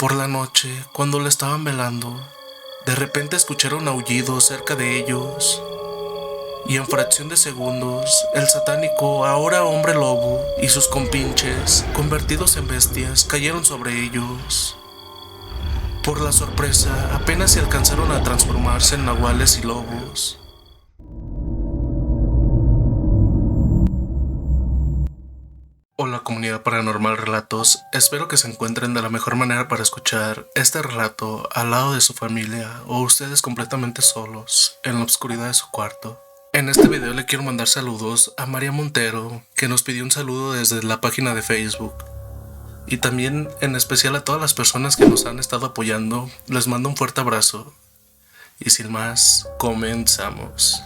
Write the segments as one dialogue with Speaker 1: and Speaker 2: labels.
Speaker 1: Por la noche, cuando le estaban velando, de repente escucharon aullidos cerca de ellos, y en fracción de segundos, el satánico, ahora hombre lobo, y sus compinches, convertidos en bestias, cayeron sobre ellos. Por la sorpresa, apenas se alcanzaron a transformarse en nahuales y lobos. Hola comunidad paranormal relatos, espero que se encuentren de la mejor manera para escuchar este relato al lado de su familia o ustedes completamente solos en la oscuridad de su cuarto. En este video le quiero mandar saludos a María Montero, que nos pidió un saludo desde la página de Facebook. Y también en especial a todas las personas que nos han estado apoyando, les mando un fuerte abrazo. Y sin más, comenzamos.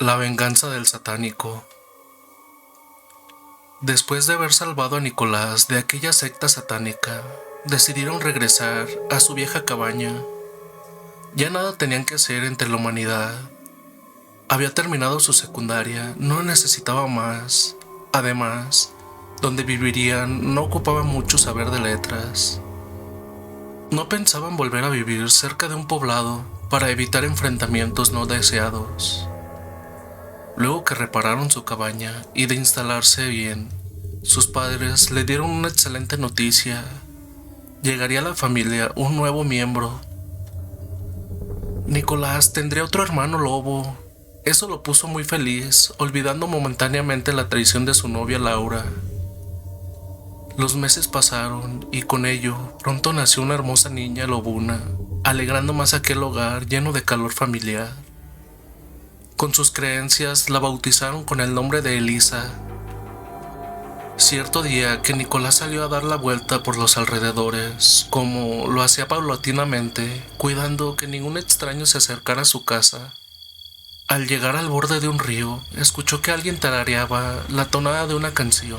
Speaker 1: La venganza del satánico. Después de haber salvado a Nicolás de aquella secta satánica, decidieron regresar a su vieja cabaña. Ya nada tenían que hacer entre la humanidad. Había terminado su secundaria, no necesitaba más. Además, donde vivirían no ocupaba mucho saber de letras. No pensaban volver a vivir cerca de un poblado para evitar enfrentamientos no deseados. Luego que repararon su cabaña y de instalarse bien, sus padres le dieron una excelente noticia. Llegaría a la familia un nuevo miembro. Nicolás tendría otro hermano lobo. Eso lo puso muy feliz, olvidando momentáneamente la traición de su novia Laura. Los meses pasaron y con ello pronto nació una hermosa niña lobuna, alegrando más aquel hogar lleno de calor familiar. Con sus creencias la bautizaron con el nombre de Elisa. Cierto día que Nicolás salió a dar la vuelta por los alrededores, como lo hacía paulatinamente, cuidando que ningún extraño se acercara a su casa. Al llegar al borde de un río, escuchó que alguien tarareaba la tonada de una canción.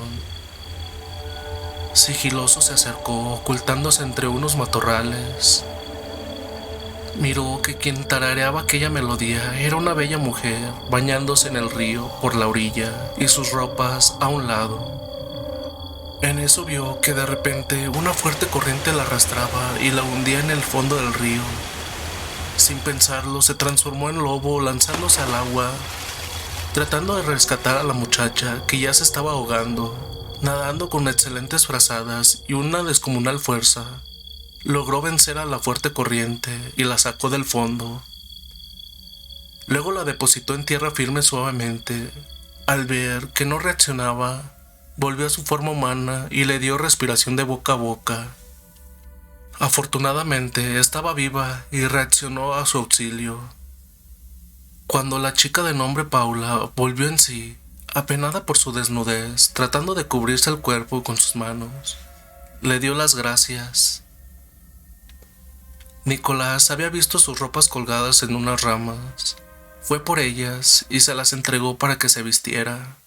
Speaker 1: Sigiloso se acercó, ocultándose entre unos matorrales. Miró que quien tarareaba aquella melodía era una bella mujer bañándose en el río por la orilla y sus ropas a un lado. En eso vio que de repente una fuerte corriente la arrastraba y la hundía en el fondo del río. Sin pensarlo, se transformó en lobo lanzándose al agua, tratando de rescatar a la muchacha que ya se estaba ahogando. Nadando con excelentes brazadas y una descomunal fuerza, logró vencer a la fuerte corriente y la sacó del fondo. Luego la depositó en tierra firme suavemente. Al ver que no reaccionaba, volvió a su forma humana y le dio respiración de boca a boca. Afortunadamente estaba viva y reaccionó a su auxilio. Cuando la chica de nombre Paula volvió en sí, apenada por su desnudez, tratando de cubrirse el cuerpo con sus manos, le dio las gracias. Nicolás había visto sus ropas colgadas en unas ramas. Fue por ellas y se las entregó para que se vistiera.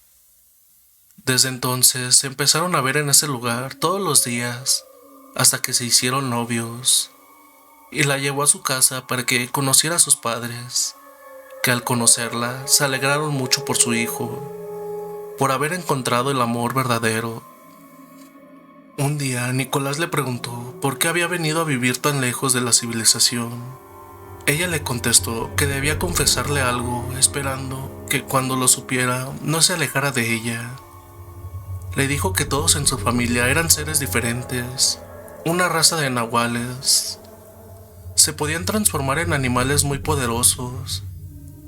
Speaker 1: Desde entonces se empezaron a ver en ese lugar todos los días, hasta que se hicieron novios, y la llevó a su casa para que conociera a sus padres, que al conocerla se alegraron mucho por su hijo, por haber encontrado el amor verdadero. Un día Nicolás le preguntó por qué había venido a vivir tan lejos de la civilización. Ella le contestó que debía confesarle algo, esperando que cuando lo supiera no se alejara de ella. Le dijo que todos en su familia eran seres diferentes, una raza de nahuales. Se podían transformar en animales muy poderosos.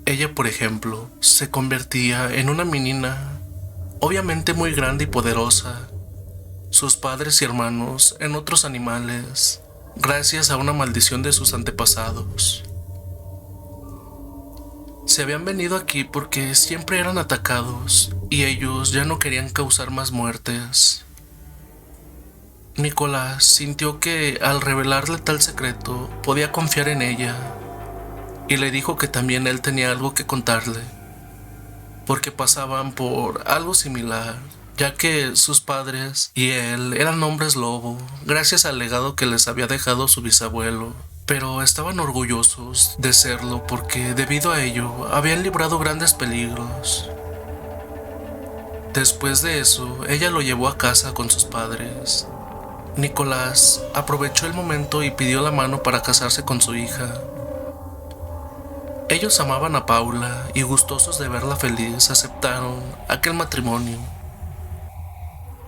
Speaker 1: Ella, por ejemplo, se convertía en una menina, obviamente muy grande y poderosa. Sus padres y hermanos en otros animales, gracias a una maldición de sus antepasados. Se habían venido aquí porque siempre eran atacados y ellos ya no querían causar más muertes. Nicolás sintió que al revelarle tal secreto podía confiar en ella y le dijo que también él tenía algo que contarle, porque pasaban por algo similar, ya que sus padres y él eran hombres lobo, gracias al legado que les había dejado su bisabuelo, pero estaban orgullosos de serlo porque debido a ello habían librado grandes peligros. Después de eso, ella lo llevó a casa con sus padres. Nicolás aprovechó el momento y pidió la mano para casarse con su hija. Ellos amaban a Paula y gustosos de verla feliz aceptaron aquel matrimonio.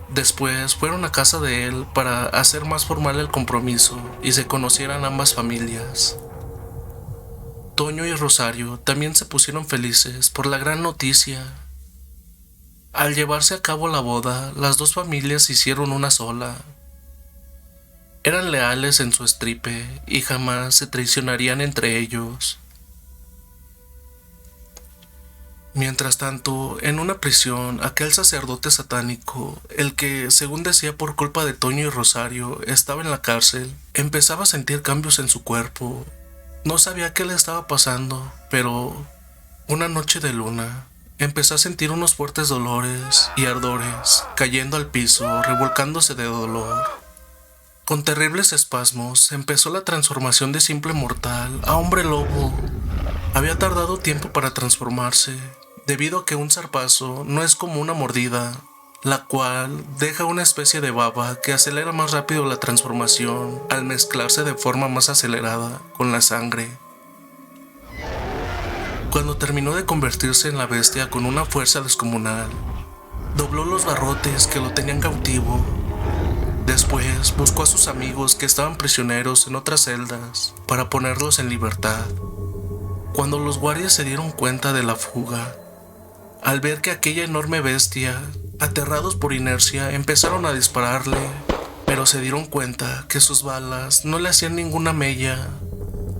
Speaker 1: Después fueron a casa de él para hacer más formal el compromiso y se conocieran ambas familias. Toño y Rosario también se pusieron felices por la gran noticia. Al llevarse a cabo la boda, las dos familias se hicieron una sola. Eran leales en su estripe y jamás se traicionarían entre ellos. Mientras tanto, en una prisión, aquel sacerdote satánico, el que, según decía por culpa de Toño y Rosario, estaba en la cárcel, empezaba a sentir cambios en su cuerpo. No sabía qué le estaba pasando, pero una noche de luna, empezó a sentir unos fuertes dolores y ardores, cayendo al piso, revolcándose de dolor. Con terribles espasmos, empezó la transformación de simple mortal a hombre lobo. Había tardado tiempo para transformarse, debido a que un zarpazo no es como una mordida, la cual deja una especie de baba que acelera más rápido la transformación al mezclarse de forma más acelerada con la sangre. Cuando terminó de convertirse en la bestia con una fuerza descomunal, dobló los barrotes que lo tenían cautivo. Después buscó a sus amigos que estaban prisioneros en otras celdas para ponerlos en libertad. Cuando los guardias se dieron cuenta de la fuga, al ver que aquella enorme bestia, aterrados por inercia, empezaron a dispararle, pero se dieron cuenta que sus balas no le hacían ninguna mella.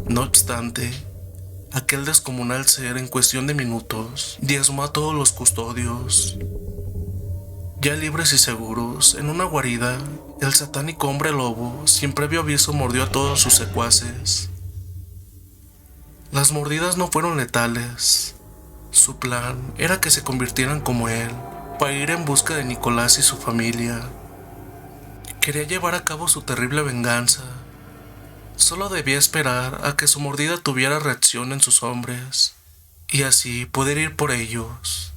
Speaker 1: No obstante, aquel descomunal ser en cuestión de minutos diezmó a todos los custodios. Ya libres y seguros, en una guarida, el satánico hombre lobo, sin previo aviso, mordió a todos sus secuaces. Las mordidas no fueron letales. Su plan era que se convirtieran como él, para ir en busca de Nicolás y su familia. Quería llevar a cabo su terrible venganza. Solo debía esperar a que su mordida tuviera reacción en sus hombres, y así poder ir por ellos.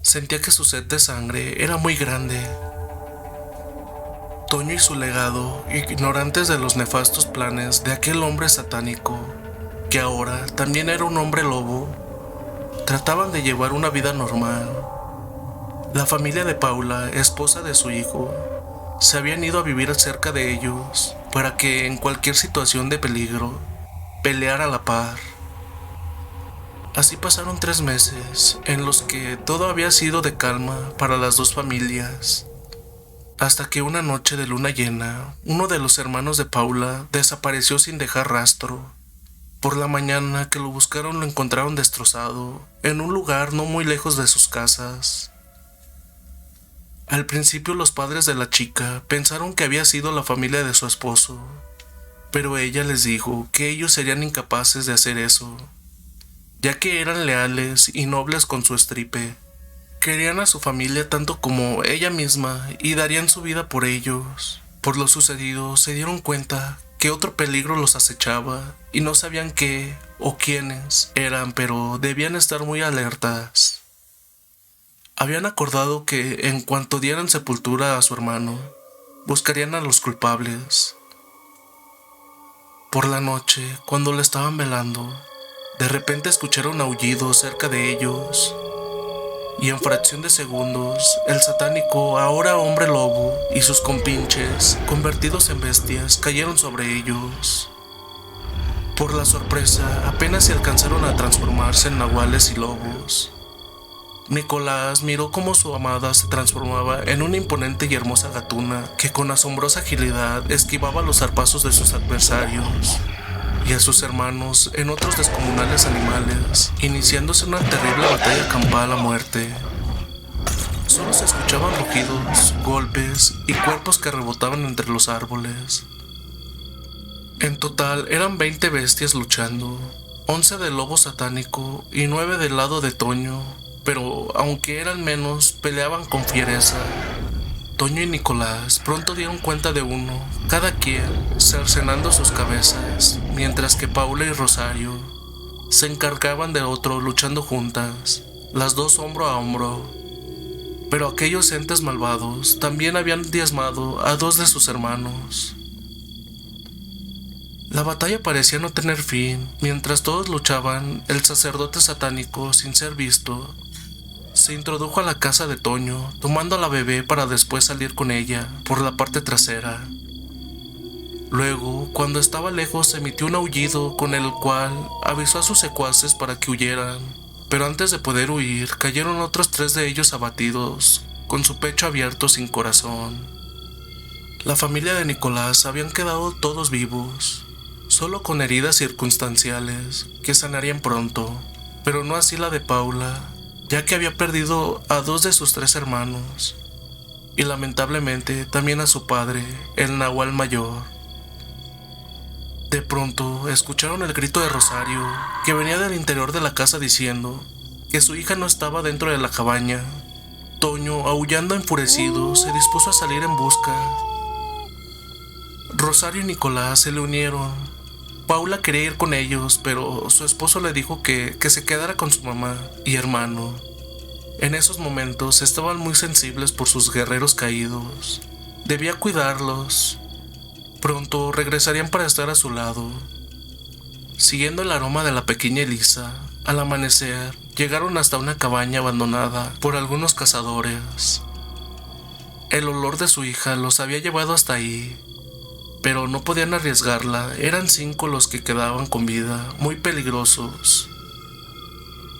Speaker 1: Sentía que su sed de sangre era muy grande. Toño y su legado, ignorantes de los nefastos planes de aquel hombre satánico, que ahora también era un hombre lobo, trataban de llevar una vida normal. La familia de Paula, esposa de su hijo, se habían ido a vivir cerca de ellos para que en cualquier situación de peligro peleara a la par. Así pasaron 3 meses en los que todo había sido de calma para las dos familias, hasta que una noche de luna llena, uno de los hermanos de Paula desapareció sin dejar rastro. Por la mañana que lo buscaron lo encontraron destrozado en un lugar no muy lejos de sus casas. Al principio los padres de la chica pensaron que había sido la familia de su esposo, pero ella les dijo que ellos serían incapaces de hacer eso, ya que eran leales y nobles con su estripe. Querían a su familia tanto como ella misma y darían su vida por ellos. Por lo sucedido se dieron cuenta que otro peligro los acechaba y no sabían qué o quiénes eran, pero debían estar muy alertas. Habían acordado que en cuanto dieran sepultura a su hermano, buscarían a los culpables. Por la noche, cuando le estaban velando, de repente escucharon aullidos cerca de ellos, y en fracción de segundos, el satánico, ahora hombre lobo, y sus compinches, convertidos en bestias, cayeron sobre ellos. Por la sorpresa, apenas se alcanzaron a transformarse en nahuales y lobos. Nicolás miró cómo su amada se transformaba en una imponente y hermosa gatuna que con asombrosa agilidad esquivaba los zarpazos de sus adversarios, y a sus hermanos en otros descomunales animales, iniciándose una terrible batalla campal a muerte. Solo se escuchaban rugidos, golpes y cuerpos que rebotaban entre los árboles. En total eran 20 bestias luchando, 11 del lobo satánico y 9 del lado de Toño, pero aunque eran menos, peleaban con fiereza. Toño y Nicolás pronto dieron cuenta de uno, cada quien cercenando sus cabezas, mientras que Paula y Rosario se encargaban de otro luchando juntas, las dos hombro a hombro. Pero aquellos entes malvados también habían diezmado a 2 de sus hermanos. La batalla parecía no tener fin. Mientras todos luchaban, el sacerdote satánico, sin ser visto, se introdujo a la casa de Toño, tomando a la bebé para después salir con ella por la parte trasera. Luego, cuando estaba lejos, emitió un aullido con el cual avisó a sus secuaces para que huyeran. Pero antes de poder huir, cayeron otros 3 de ellos abatidos, con su pecho abierto sin corazón. La familia de Nicolás habían quedado todos vivos, solo con heridas circunstanciales que sanarían pronto, pero no así la de Paula, ya que había perdido a 2 de sus 3 hermanos, y lamentablemente también a su padre, el Nahual mayor. De pronto escucharon el grito de Rosario, que venía del interior de la casa diciendo que su hija no estaba dentro de la cabaña. Toño, aullando enfurecido, se dispuso a salir en busca. Rosario y Nicolás se le unieron. Paula quería ir con ellos, pero su esposo le dijo que se quedara con su mamá y hermano. En esos momentos estaban muy sensibles por sus guerreros caídos. Debía cuidarlos. Pronto regresarían para estar a su lado. Siguiendo el aroma de la pequeña Elisa, al amanecer llegaron hasta una cabaña abandonada por algunos cazadores. El olor de su hija los había llevado hasta ahí, pero no podían arriesgarla. Eran 5 los que quedaban con vida, muy peligrosos.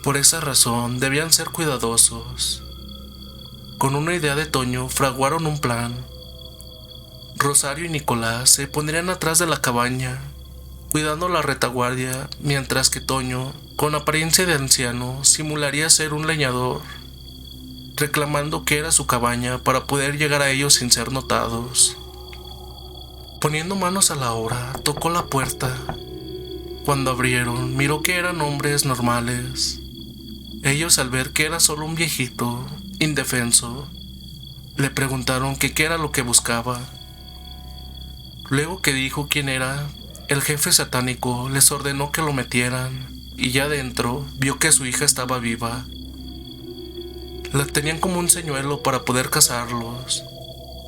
Speaker 1: Por esa razón debían ser cuidadosos. Con una idea de Toño fraguaron un plan. Rosario y Nicolás se pondrían atrás de la cabaña, cuidando la retaguardia, mientras que Toño, con apariencia de anciano, simularía ser un leñador, reclamando que era su cabaña para poder llegar a ellos sin ser notados. Poniendo manos a la obra, tocó la puerta. Cuando abrieron, miró que eran hombres normales. Ellos, al ver que era solo un viejito, indefenso, le preguntaron que qué era lo que buscaba. Luego que dijo quién era, el jefe satánico les ordenó que lo metieran, y ya dentro vio que su hija estaba viva. La tenían como un señuelo para poder cazarlos.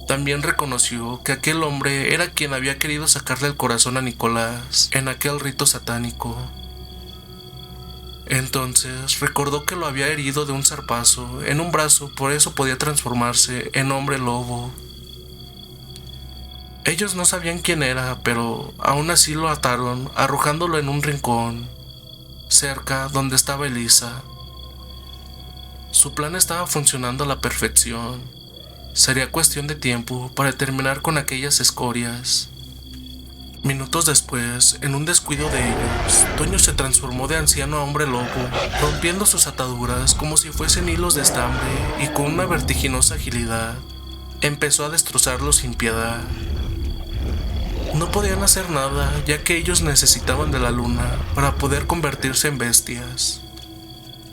Speaker 1: También reconoció que aquel hombre era quien había querido sacarle el corazón a Nicolás en aquel rito satánico. Entonces recordó que lo había herido de un zarpazo en un brazo, por eso podía transformarse en hombre lobo. Ellos no sabían quién era, pero aún así lo ataron, arrojándolo en un rincón, cerca donde estaba Elisa. Su plan estaba funcionando a la perfección. Sería cuestión de tiempo para terminar con aquellas escorias. Minutos después, en un descuido de ellos, Toño se transformó de anciano a hombre lobo, rompiendo sus ataduras como si fuesen hilos de estambre, y con una vertiginosa agilidad empezó a destrozarlos sin piedad. No podían hacer nada, ya que ellos necesitaban de la luna para poder convertirse en bestias.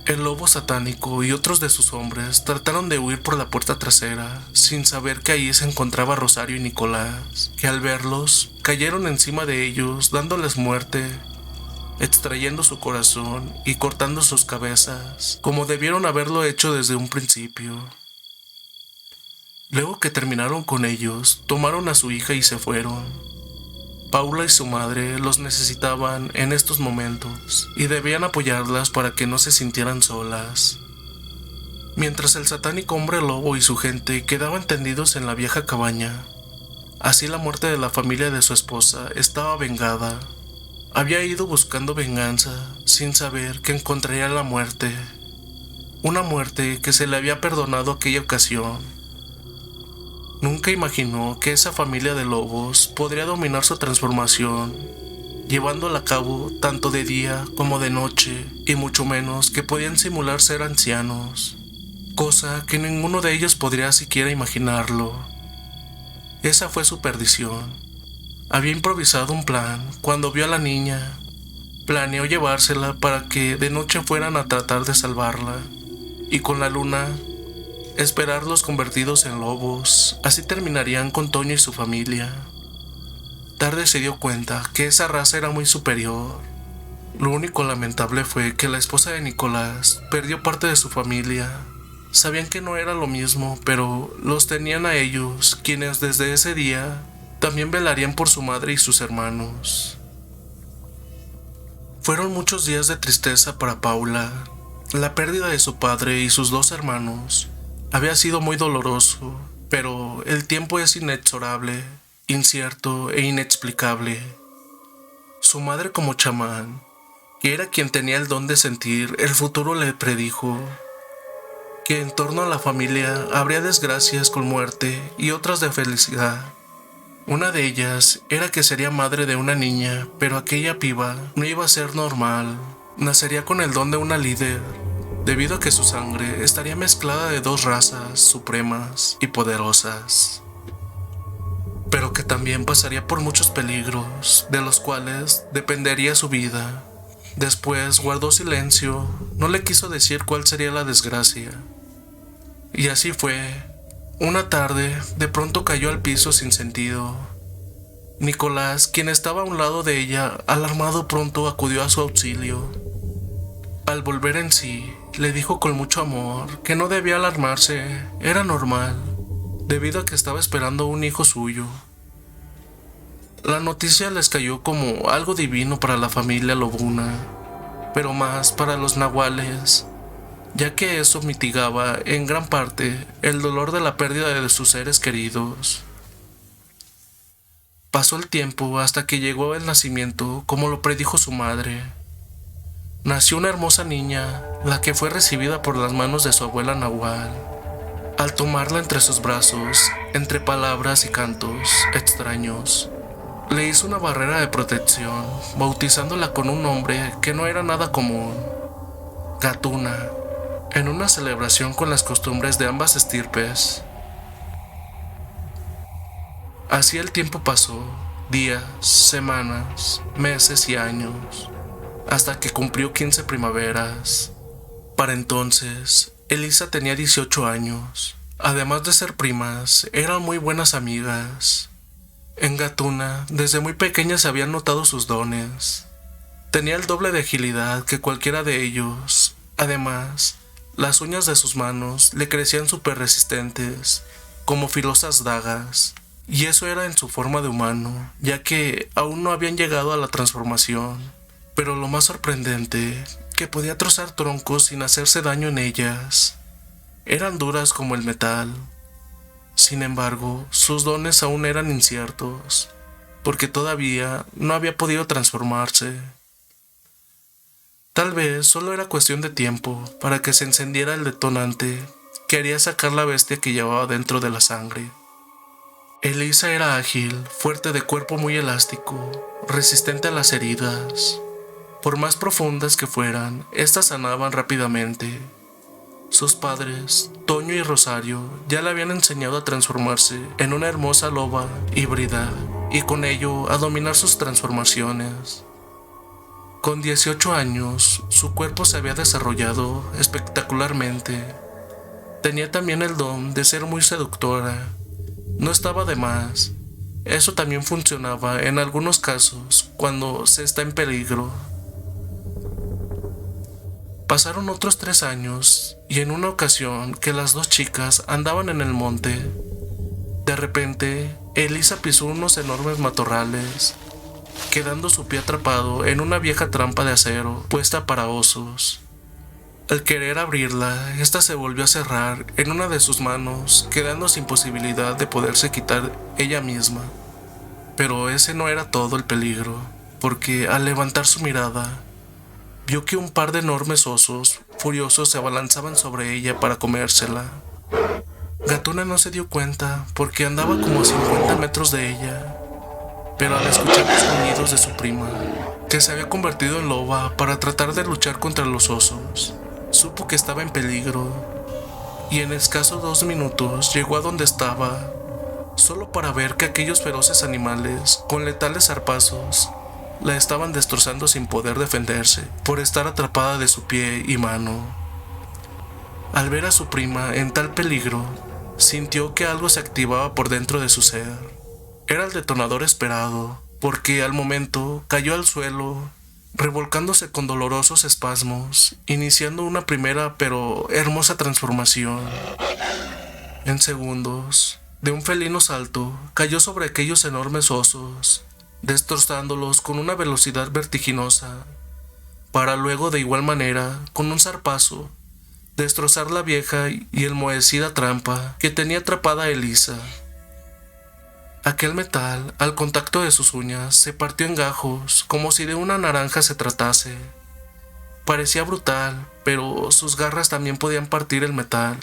Speaker 1: El lobo satánico y otros de sus hombres trataron de huir por la puerta trasera, sin saber que ahí se encontraba Rosario y Nicolás, que al verlos, cayeron encima de ellos, dándoles muerte, extrayendo su corazón y cortando sus cabezas, como debieron haberlo hecho desde un principio. Luego que terminaron con ellos, tomaron a su hija y se fueron. Paula y su madre los necesitaban en estos momentos y debían apoyarlas para que no se sintieran solas. Mientras el satánico hombre lobo y su gente quedaban tendidos en la vieja cabaña, así la muerte de la familia de su esposa estaba vengada. Había ido buscando venganza sin saber que encontraría la muerte, una muerte que se le había perdonado aquella ocasión. Nunca imaginó que esa familia de lobos podría dominar su transformación, llevándola a cabo tanto de día como de noche, y mucho menos que podían simular ser ancianos, cosa que ninguno de ellos podría siquiera imaginarlo. Esa fue su perdición. Había improvisado un plan cuando vio a la niña. Planeó llevársela para que de noche fueran a tratar de salvarla, y con la luna esperarlos convertidos en lobos. Así terminarían con Toño y su familia. Tarde se dio cuenta que esa raza era muy superior. Lo único lamentable fue que la esposa de Nicolás perdió parte de su familia. Sabían que no era lo mismo, pero los tenían a ellos, quienes desde ese día también velarían por su madre y sus hermanos. Fueron muchos días de tristeza para Paula. La pérdida de su padre y sus dos hermanos había sido muy doloroso, pero el tiempo es inexorable, incierto e inexplicable. Su madre, como chamán, que era quien tenía el don de sentir el futuro, le predijo que en torno a la familia habría desgracias con muerte y otras de felicidad. Una de ellas era que sería madre de una niña, pero aquella piba no iba a ser normal. Nacería con el don de una líder, debido a que su sangre estaría mezclada de dos razas supremas y poderosas, pero que también pasaría por muchos peligros, de los cuales dependería su vida. Después guardó silencio, no le quiso decir cuál sería la desgracia. Y así fue. Una tarde, de pronto cayó al piso sin sentido. Nicolás, quien estaba a un lado de ella, alarmado, pronto acudió a su auxilio. Al volver en sí, le dijo con mucho amor que no debía alarmarse, era normal, debido a que estaba esperando un hijo suyo. La noticia les cayó como algo divino para la familia Lobuna, pero más para los nahuales, ya que eso mitigaba en gran parte el dolor de la pérdida de sus seres queridos. Pasó el tiempo hasta que llegó el nacimiento, como lo predijo su madre. Nació una hermosa niña, la que fue recibida por las manos de su abuela Nahual. Al tomarla entre sus brazos, entre palabras y cantos extraños, le hizo una barrera de protección, bautizándola con un nombre que no era nada común: Gatuna, en una celebración con las costumbres de ambas estirpes. Así el tiempo pasó, días, semanas, meses y años, hasta que cumplió 15 primaveras. Para entonces, Elisa tenía 18 años. Además de ser primas, eran muy buenas amigas. En Gatuna, desde muy pequeña se habían notado sus dones. Tenía el doble de agilidad que cualquiera de ellos. Además, las uñas de sus manos le crecían súper resistentes, como filosas dagas, y eso era en su forma de humano, ya que aún no habían llegado a la transformación. Pero lo más sorprendente, que podía trozar troncos sin hacerse daño en ellas. Eran duras como el metal. Sin embargo, sus dones aún eran inciertos, porque todavía no había podido transformarse. Tal vez solo era cuestión de tiempo para que se encendiera el detonante que haría sacar la bestia que llevaba dentro de la sangre. Elisa era ágil, fuerte, de cuerpo muy elástico, resistente a las heridas. Por más profundas que fueran, estas sanaban rápidamente. Sus padres, Toño y Rosario, ya le habían enseñado a transformarse en una hermosa loba híbrida y con ello a dominar sus transformaciones. Con 18 años, su cuerpo se había desarrollado espectacularmente. Tenía también el don de ser muy seductora. No estaba de más. Eso también funcionaba en algunos casos cuando se está en peligro. Pasaron otros 3 años y en una ocasión que las dos chicas andaban en el monte, de repente Elisa pisó unos enormes matorrales, quedando su pie atrapado en una vieja trampa de acero puesta para osos. Al querer abrirla, esta se volvió a cerrar en una de sus manos, quedando sin posibilidad de poderse quitar ella misma. Pero ese no era todo el peligro, porque al levantar su mirada, vio que un par de enormes osos furiosos se abalanzaban sobre ella para comérsela. Gatuna no se dio cuenta porque andaba como a 50 metros de ella, pero al escuchar los gruñidos de su prima, que se había convertido en loba para tratar de luchar contra los osos, supo que estaba en peligro, y en escasos 2 minutos llegó a donde estaba, solo para ver que aquellos feroces animales, con letales zarpazos, la estaban destrozando sin poder defenderse, por estar atrapada de su pie y mano. Al ver a su prima en tal peligro, sintió que algo se activaba por dentro de su ser. Era el detonador esperado, porque al momento cayó al suelo revolcándose con dolorosos espasmos, iniciando una primera pero hermosa transformación. En segundos, de un felino salto, cayó sobre aquellos enormes osos, destrozándolos con una velocidad vertiginosa, para luego de igual manera, con un zarpazo, destrozar la vieja y enmohecida trampa que tenía atrapada a Elisa. Aquel metal, al contacto de sus uñas, se partió en gajos, como si de una naranja se tratase. Parecía brutal, pero sus garras también podían partir el metal.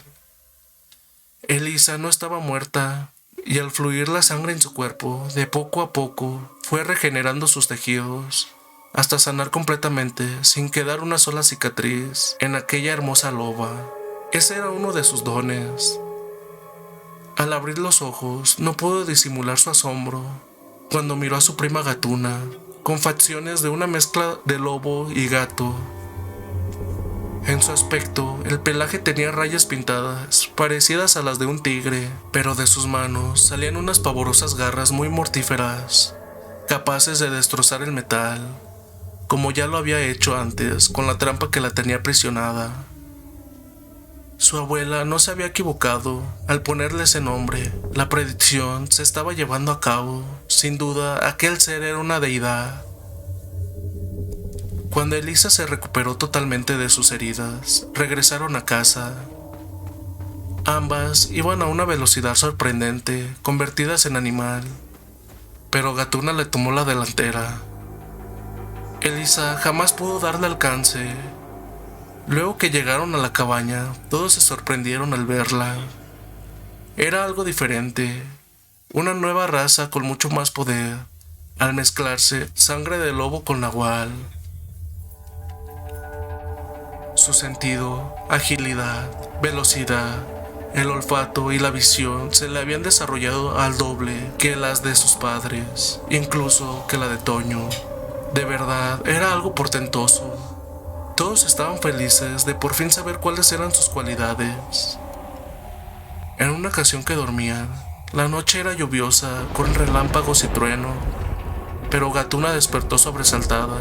Speaker 1: Elisa no estaba muerta, y al fluir la sangre en su cuerpo, de poco a poco, fue regenerando sus tejidos, hasta sanar completamente, sin quedar una sola cicatriz en aquella hermosa loba. Ese era uno de sus dones. Al abrir los ojos, no pudo disimular su asombro cuando miró a su prima Gatuna, con facciones de una mezcla de lobo y gato. En su aspecto, el pelaje tenía rayas pintadas, parecidas a las de un tigre, pero de sus manos salían unas pavorosas garras muy mortíferas, capaces de destrozar el metal, como ya lo había hecho antes con la trampa que la tenía aprisionada. Su abuela no se había equivocado al ponerle ese nombre. La predicción se estaba llevando a cabo. Sin duda, aquel ser era una deidad. Cuando Elisa se recuperó totalmente de sus heridas, regresaron a casa. Ambas iban a una velocidad sorprendente, convertidas en animal, pero Gatuna le tomó la delantera. Elisa jamás pudo darle alcance. Luego que llegaron a la cabaña, todos se sorprendieron al verla. Era algo diferente, una nueva raza con mucho más poder, al mezclarse sangre de lobo con nahual. Su sentido, agilidad, velocidad, el olfato y la visión se le habían desarrollado al doble que las de sus padres, incluso que la de Toño. De verdad, era algo portentoso. Todos estaban felices de por fin saber cuáles eran sus cualidades. En una ocasión que dormían, la noche era lluviosa, con relámpagos y trueno, pero Gatuna despertó sobresaltada.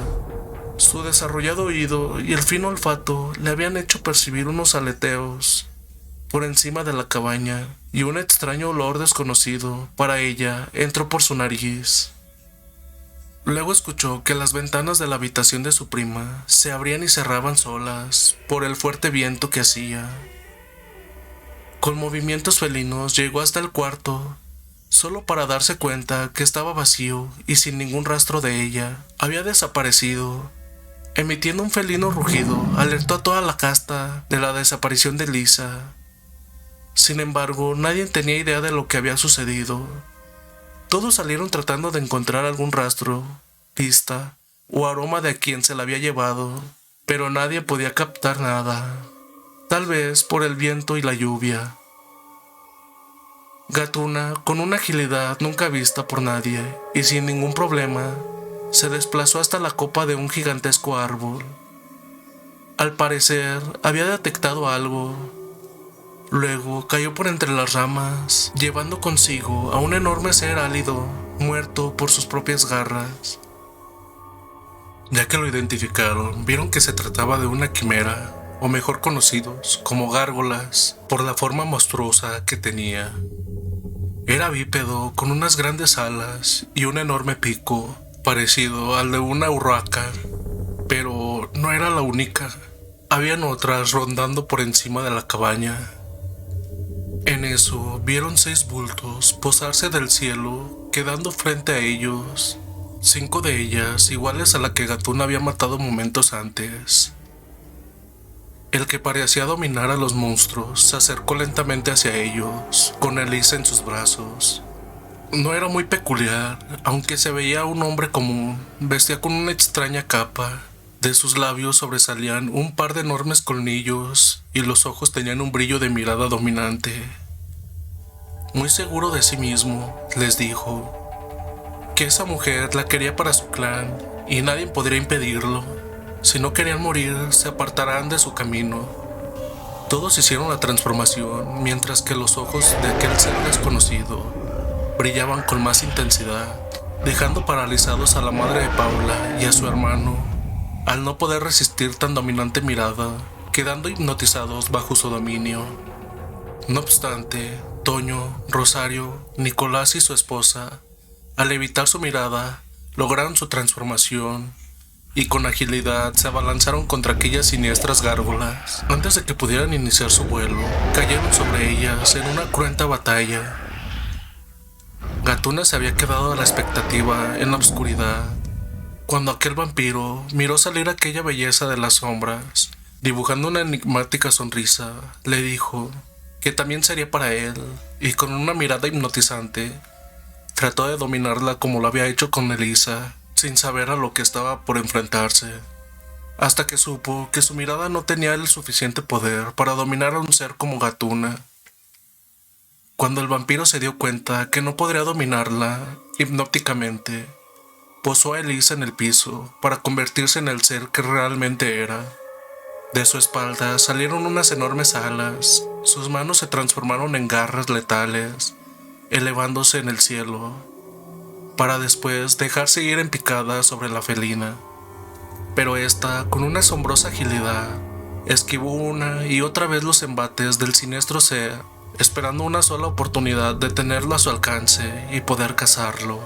Speaker 1: Su desarrollado oído y el fino olfato le habían hecho percibir unos aleteos por encima de la cabaña, y un extraño olor desconocido para ella entró por su nariz. Luego escuchó que las ventanas de la habitación de su prima se abrían y cerraban solas por el fuerte viento que hacía. Con movimientos felinos llegó hasta el cuarto, solo para darse cuenta que estaba vacío y sin ningún rastro de ella. Había desaparecido. Emitiendo un felino rugido, alertó a toda la casta de la desaparición de Lisa. Sin embargo, nadie tenía idea de lo que había sucedido. Todos salieron tratando de encontrar algún rastro, pista o aroma de a quien se la había llevado, pero nadie podía captar nada, tal vez por el viento y la lluvia. Gatuna, con una agilidad nunca vista por nadie y sin ningún problema, se desplazó hasta la copa de un gigantesco árbol. Al parecer, había detectado algo. Luego cayó por entre las ramas, llevando consigo a un enorme ser álido, muerto por sus propias garras. Ya que lo identificaron, vieron que se trataba de una quimera, o mejor conocidos como gárgolas, por la forma monstruosa que tenía. Era bípedo, con unas grandes alas y un enorme pico, parecido al de una urraca, pero no era la única. Habían otras rondando por encima de la cabaña. En eso vieron 6 bultos posarse del cielo, quedando frente a ellos, 5 de ellas iguales a la que Gatuna había matado momentos antes. El que parecía dominar a los monstruos se acercó lentamente hacia ellos, con Elisa en sus brazos. No era muy peculiar, aunque se veía un hombre común. Vestía con una extraña capa. De sus labios sobresalían un par de enormes colmillos y los ojos tenían un brillo de mirada dominante. Muy seguro de sí mismo, les dijo que esa mujer la quería para su clan y nadie podría impedirlo. Si no querían morir, se apartarán de su camino. Todos hicieron la transformación, mientras que los ojos de aquel ser desconocido brillaban con más intensidad, dejando paralizados a la madre de Paula y a su hermano. al no poder resistir tan dominante mirada, quedando hipnotizados bajo su dominio. No obstante, Toño, Rosario, Nicolás y su esposa, al evitar su mirada, lograron su transformación y con agilidad se abalanzaron contra aquellas siniestras gárgolas. Antes de que pudieran iniciar su vuelo, cayeron sobre ellas en una cruenta batalla. Gatuna se había quedado a la expectativa en la oscuridad, cuando aquel vampiro miró salir aquella belleza de las sombras. Dibujando una enigmática sonrisa, le dijo que también sería para él, y con una mirada hipnotizante, trató de dominarla como lo había hecho con Elisa, sin saber a lo que estaba por enfrentarse, hasta que supo que su mirada no tenía el suficiente poder para dominar a un ser como Gatuna. Cuando el vampiro se dio cuenta que no podría dominarla hipnóticamente, posó a Elisa en el piso para convertirse en el ser que realmente era. De su espalda salieron unas enormes alas, sus manos se transformaron en garras letales, elevándose en el cielo, para después dejarse ir en picada sobre la felina. Pero ésta, con una asombrosa agilidad, esquivó una y otra vez los embates del siniestro ser, esperando una sola oportunidad de tenerlo a su alcance y poder cazarlo.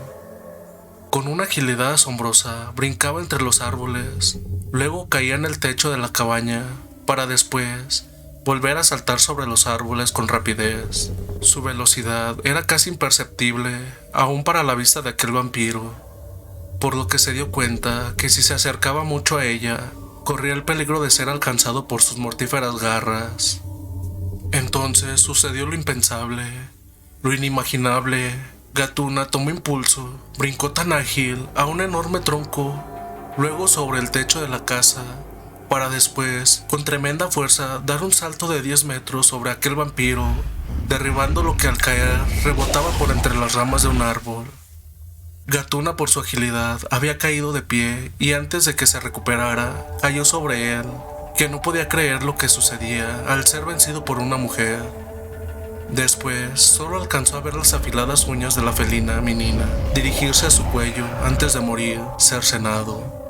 Speaker 1: Con una agilidad asombrosa, brincaba entre los árboles, luego caía en el techo de la cabaña, para después volver a saltar sobre los árboles con rapidez. Su velocidad era casi imperceptible, aún para la vista de aquel vampiro, por lo que se dio cuenta que si se acercaba mucho a ella, corría el peligro de ser alcanzado por sus mortíferas garras. Entonces sucedió lo impensable, lo inimaginable. Gatuna tomó impulso, brincó tan ágil a un enorme tronco, luego sobre el techo de la casa, para después, con tremenda fuerza, dar un salto de 10 metros sobre aquel vampiro, derribando lo que al caer rebotaba por entre las ramas de un árbol. Gatuna, por su agilidad, había caído de pie y antes de que se recuperara, cayó sobre él, que no podía creer lo que sucedía al ser vencido por una mujer. Después, solo alcanzó a ver las afiladas uñas de la felina menina dirigirse a su cuello antes de morir, cercenado.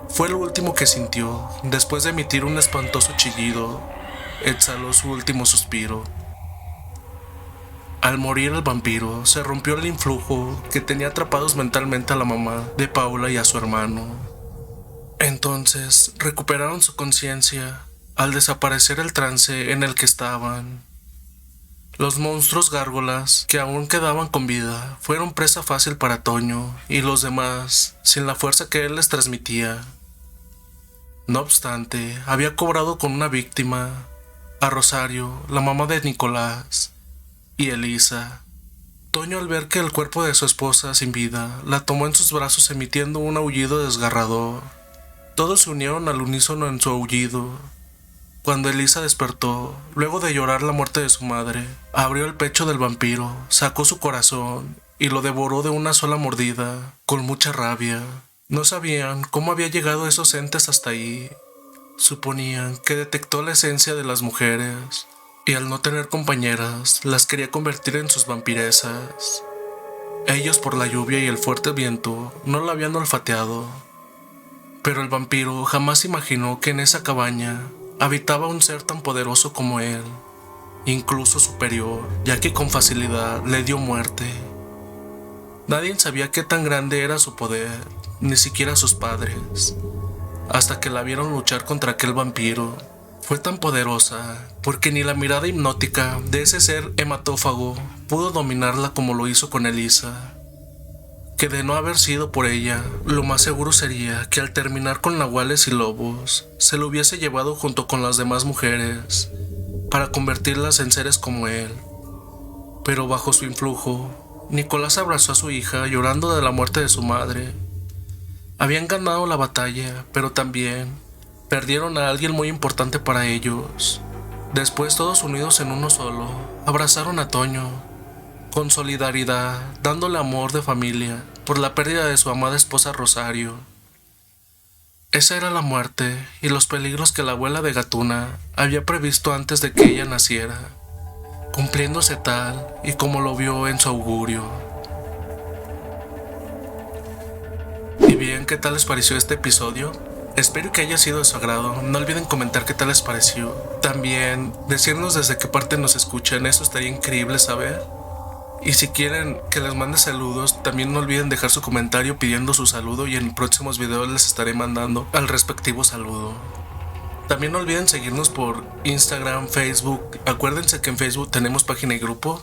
Speaker 1: Fue lo último que sintió. Después de emitir un espantoso chillido, exhaló su último suspiro. Al morir el vampiro, se rompió el influjo que tenía atrapados mentalmente a la mamá de Paula y a su hermano. Entonces, recuperaron su conciencia al desaparecer el trance en el que estaban. Los monstruos gárgolas que aún quedaban con vida fueron presa fácil para Toño y los demás, sin la fuerza que él les transmitía. No obstante, había cobrado con una víctima, a Rosario, la mamá de Nicolás, y Elisa. Toño, al ver que el cuerpo de su esposa sin vida, la tomó en sus brazos emitiendo un aullido desgarrador. Todos se unieron al unísono en su aullido. Cuando Elisa despertó, luego de llorar la muerte de su madre, abrió el pecho del vampiro, sacó su corazón y lo devoró de una sola mordida, con mucha rabia. No sabían cómo había llegado esos entes hasta ahí. Suponían que detectó la esencia de las mujeres y al no tener compañeras, las quería convertir en sus vampiresas. Ellos, por la lluvia y el fuerte viento, no la habían olfateado. Pero el vampiro jamás imaginó que en esa cabaña habitaba un ser tan poderoso como él, incluso superior, ya que con facilidad le dio muerte. Nadie sabía qué tan grande era su poder, ni siquiera sus padres, hasta que la vieron luchar contra aquel vampiro. Fue tan poderosa, porque ni la mirada hipnótica de ese ser hematófago pudo dominarla como lo hizo con Elisa, que de no haber sido por ella, lo más seguro sería que al terminar con nahuales y lobos, se lo hubiese llevado junto con las demás mujeres, para convertirlas en seres como él. Pero bajo su influjo, Nicolás abrazó a su hija llorando de la muerte de su madre. Habían ganado la batalla, pero también perdieron a alguien muy importante para ellos. Después, todos unidos en uno solo, abrazaron a Toño, con solidaridad, dándole amor de familia por la pérdida de su amada esposa Rosario. Esa era la muerte y los peligros que la abuela de Gatuna había previsto antes de que ella naciera, cumpliéndose tal y como lo vio en su augurio. Y bien, dirán qué tal les pareció este episodio. Espero que haya sido de su agrado. No olviden comentar qué tal les pareció. También decirnos desde qué parte nos escuchan, eso estaría increíble saber. Y si quieren que les mande saludos, también no olviden dejar su comentario pidiendo su saludo y en próximos videos les estaré mandando al respectivo saludo. También no olviden seguirnos por Instagram, Facebook. Acuérdense que en Facebook tenemos página y grupo.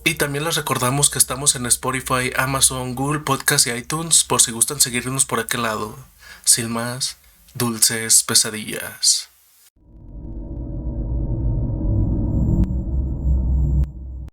Speaker 1: Y también les recordamos que estamos en Spotify, Amazon, Google Podcast y iTunes por si gustan seguirnos por aquel lado. Sin más, dulces pesadillas.